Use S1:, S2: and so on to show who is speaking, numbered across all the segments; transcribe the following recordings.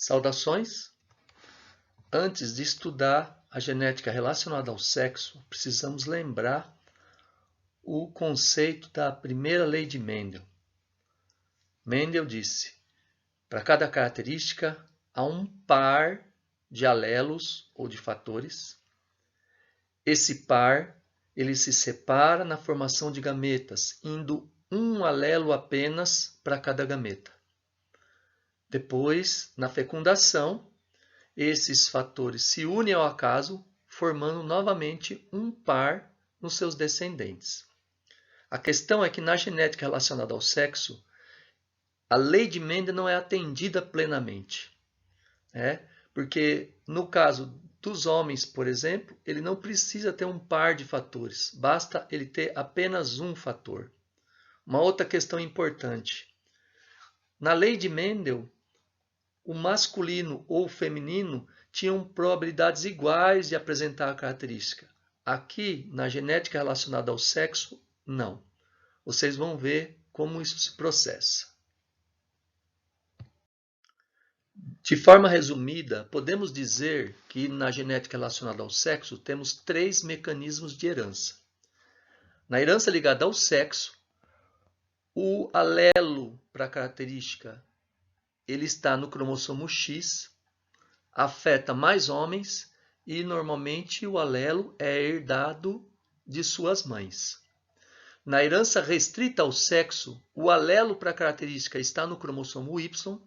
S1: Saudações! Antes de estudar a genética relacionada ao sexo, precisamos lembrar o conceito da primeira lei de Mendel. Mendel disse: para cada característica há um par de alelos ou de fatores. Esse par ele se separa na formação de gametas, indo um alelo apenas para cada gameta. Depois, na fecundação, esses fatores se unem ao acaso, formando novamente um par nos seus descendentes. A questão é que na genética relacionada ao sexo, a lei de Mendel não é atendida plenamente. Porque no caso dos homens, por exemplo, ele não precisa ter um par de fatores, basta ele ter apenas um fator. Uma outra questão importante. Na lei de Mendel, o masculino ou o feminino tinham probabilidades iguais de apresentar a característica. Aqui, na genética relacionada ao sexo, não. Vocês vão ver como isso se processa. De forma resumida, podemos dizer que na genética relacionada ao sexo temos 3 mecanismos de herança. Na herança ligada ao sexo, o alelo para a característica ele está no cromossomo X, afeta mais homens e normalmente o alelo é herdado de suas mães. Na herança restrita ao sexo, o alelo para a característica está no cromossomo Y,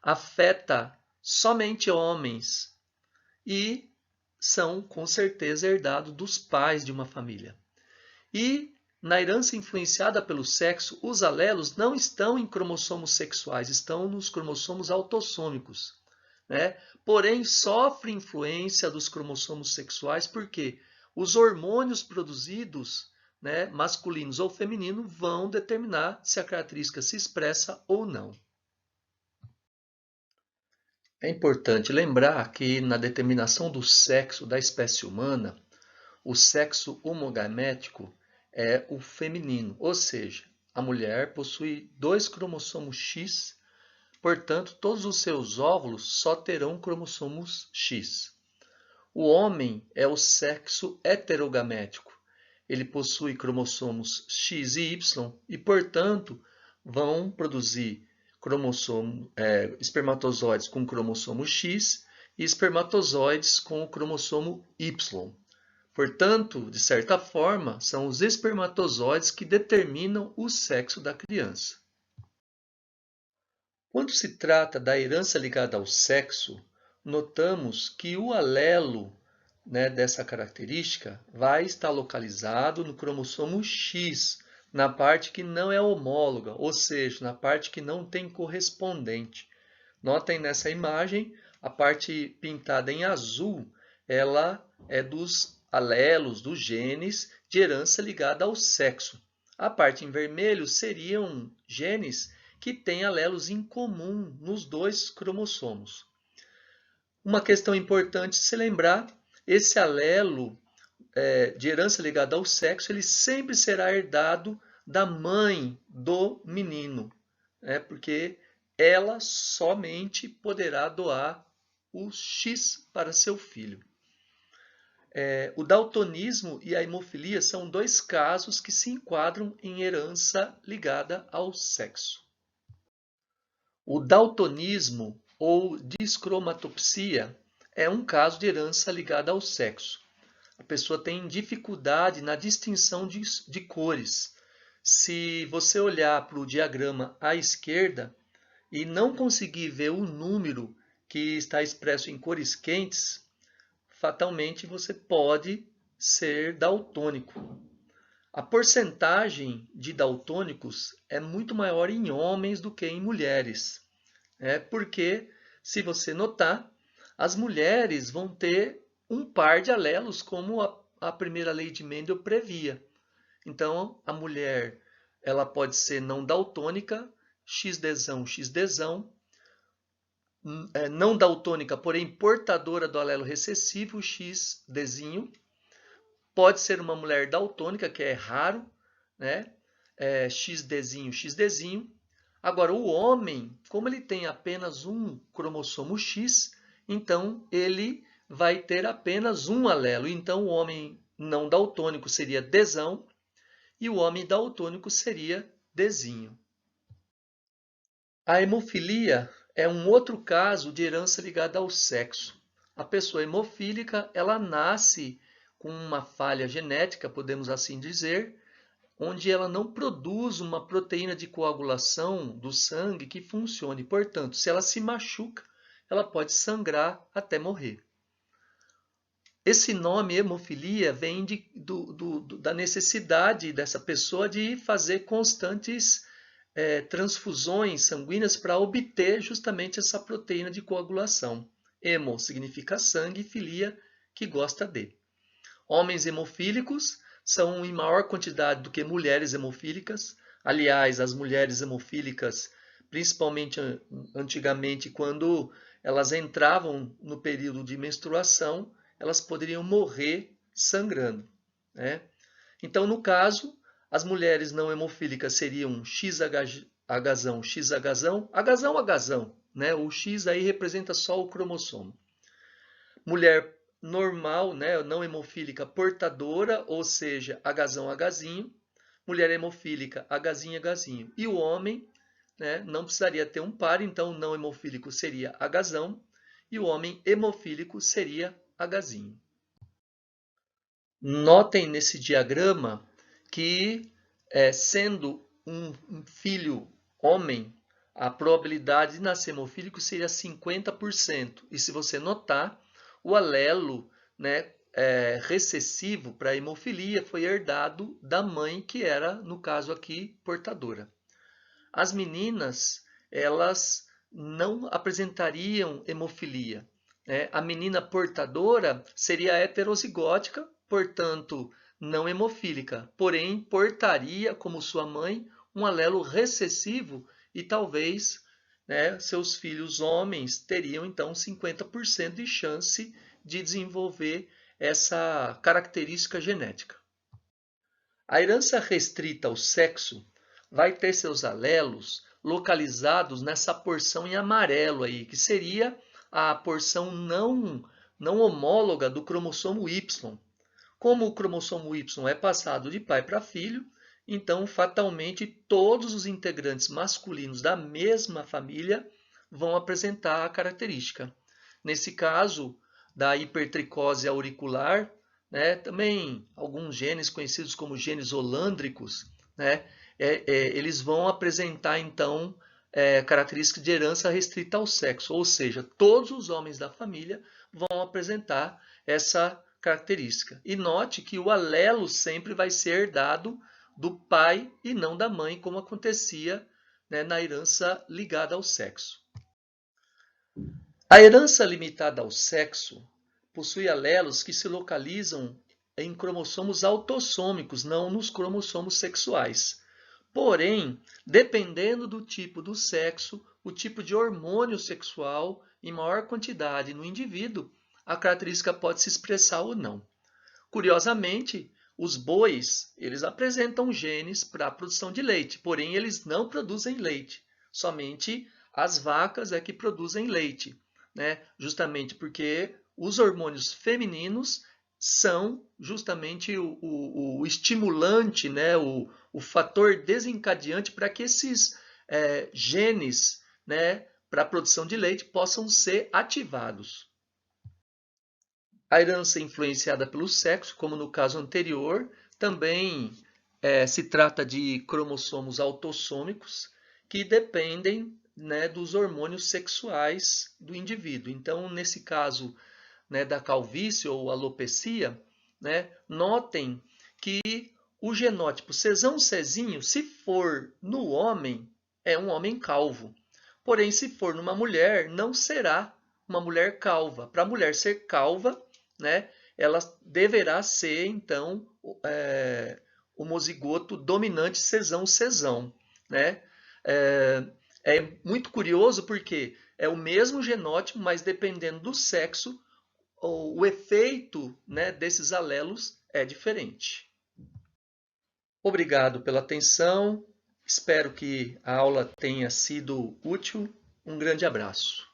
S1: afeta somente homens e são com certeza herdados dos pais de uma família. E na herança influenciada pelo sexo, os alelos não estão em cromossomos sexuais, estão nos cromossomos autossômicos. Porém, sofre influência dos cromossomos sexuais porque os hormônios produzidos, masculinos ou femininos, vão determinar se a característica se expressa ou não. É importante lembrar que na determinação do sexo da espécie humana, o sexo homogamético é o feminino, ou seja, a mulher possui 2 cromossomos X, portanto, todos os seus óvulos só terão cromossomos X. O homem é o sexo heterogamético. Ele possui cromossomos X e Y e, portanto, vão produzir espermatozoides com cromossomo X e espermatozoides com o cromossomo Y. Portanto, de certa forma, são os espermatozoides que determinam o sexo da criança. Quando se trata da herança ligada ao sexo, notamos que o alelo dessa característica vai estar localizado no cromossomo X, na parte que não é homóloga, ou seja, na parte que não tem correspondente. Notem nessa imagem, a parte pintada em azul, ela é dos alelos, dos genes de herança ligada ao sexo. A parte em vermelho seriam genes que têm alelos em comum nos 2 cromossomos. Uma questão importante se lembrar, esse alelo de herança ligada ao sexo, ele sempre será herdado da mãe do menino, porque ela somente poderá doar o X para seu filho. O daltonismo e a hemofilia são 2 casos que se enquadram em herança ligada ao sexo. O daltonismo ou discromatopsia é um caso de herança ligada ao sexo. A pessoa tem dificuldade na distinção de cores. Se você olhar para o diagrama à esquerda e não conseguir ver o número que está expresso em cores quentes, fatalmente você pode ser daltônico. A porcentagem de daltônicos é muito maior em homens do que em mulheres. Porque, se você notar, as mulheres vão ter um par de alelos, como a primeira lei de Mendel previa. Então, a mulher ela pode ser não daltônica, XDzão, XDzão, não daltônica, porém portadora do alelo recessivo, XDzinho. Pode ser uma mulher daltônica, que é raro, XDzinho, XDzinho. Agora, o homem, como ele tem apenas um cromossomo X, então ele vai ter apenas um alelo. Então, o homem não daltônico seria Dzão e o homem daltônico seria Dzinho. A hemofilia é um outro caso de herança ligada ao sexo. A pessoa hemofílica, ela nasce com uma falha genética, podemos assim dizer, onde ela não produz uma proteína de coagulação do sangue que funcione. Portanto, se ela se machuca, ela pode sangrar até morrer. Esse nome hemofilia vem da necessidade dessa pessoa de fazer constantes transfusões sanguíneas para obter justamente essa proteína de coagulação. Hemo significa sangue e filia, que gosta de. Homens hemofílicos são em maior quantidade do que mulheres hemofílicas. Aliás, as mulheres hemofílicas, principalmente antigamente, quando elas entravam no período de menstruação, elas poderiam morrer sangrando, né? Então, no caso, as mulheres não hemofílicas seriam XHzão, XHzão, Hzão, né? O X aí representa só o cromossomo. Mulher normal, né, não hemofílica portadora, ou seja, Hzão, Hzinho. Mulher hemofílica, Hzinho, Hzinho. E o homem, né, não precisaria ter um par, então não hemofílico seria Hzão e o homem hemofílico seria Hzinho. Notem nesse diagrama que, sendo um filho homem, a probabilidade de nascer hemofílico seria 50%. E se você notar, o alelo, né, recessivo para a hemofilia foi herdado da mãe, que era, no caso aqui, portadora. As meninas, elas não apresentariam hemofilia, né? A menina portadora seria heterozigótica, portanto, não hemofílica, porém portaria, como sua mãe, um alelo recessivo e talvez, né, seus filhos homens teriam então 50% de chance de desenvolver essa característica genética. A herança restrita ao sexo vai ter seus alelos localizados nessa porção em amarelo aí, que seria a porção não homóloga do cromossomo Y. Como o cromossomo Y é passado de pai para filho, então fatalmente todos os integrantes masculinos da mesma família vão apresentar a característica. Nesse caso da hipertricose auricular, né, também alguns genes conhecidos como genes holândricos, né, eles vão apresentar então características de herança restrita ao sexo, ou seja, todos os homens da família vão apresentar essa característica. E note que o alelo sempre vai ser herdado do pai e não da mãe, como acontecia, né, na herança ligada ao sexo. A herança limitada ao sexo possui alelos que se localizam em cromossomos autossômicos, não nos cromossomos sexuais. Porém, dependendo do tipo do sexo, o tipo de hormônio sexual em maior quantidade no indivíduo, a característica pode se expressar ou não. Curiosamente, os bois, eles apresentam genes para a produção de leite, porém eles não produzem leite. Somente as vacas é que produzem leite, né? Justamente porque os hormônios femininos são justamente o estimulante, né? O fator desencadeante para que esses genes, né, para a produção de leite possam ser ativados. A herança influenciada pelo sexo, como no caso anterior, também se trata de cromossomos autossômicos que dependem, né, dos hormônios sexuais do indivíduo. Então, nesse caso, né, da calvície ou alopecia, né, notem que o genótipo Czão-Czinho, se for no homem, é um homem calvo. Porém, se for numa mulher, não será uma mulher calva. Para a mulher ser calva, né, ela deverá ser, então, homozigoto dominante Czão-Czão, né? É muito curioso porque é o mesmo genótipo, mas dependendo do sexo, o efeito, né, desses alelos é diferente. Obrigado pela atenção. Espero que a aula tenha sido útil. Um grande abraço.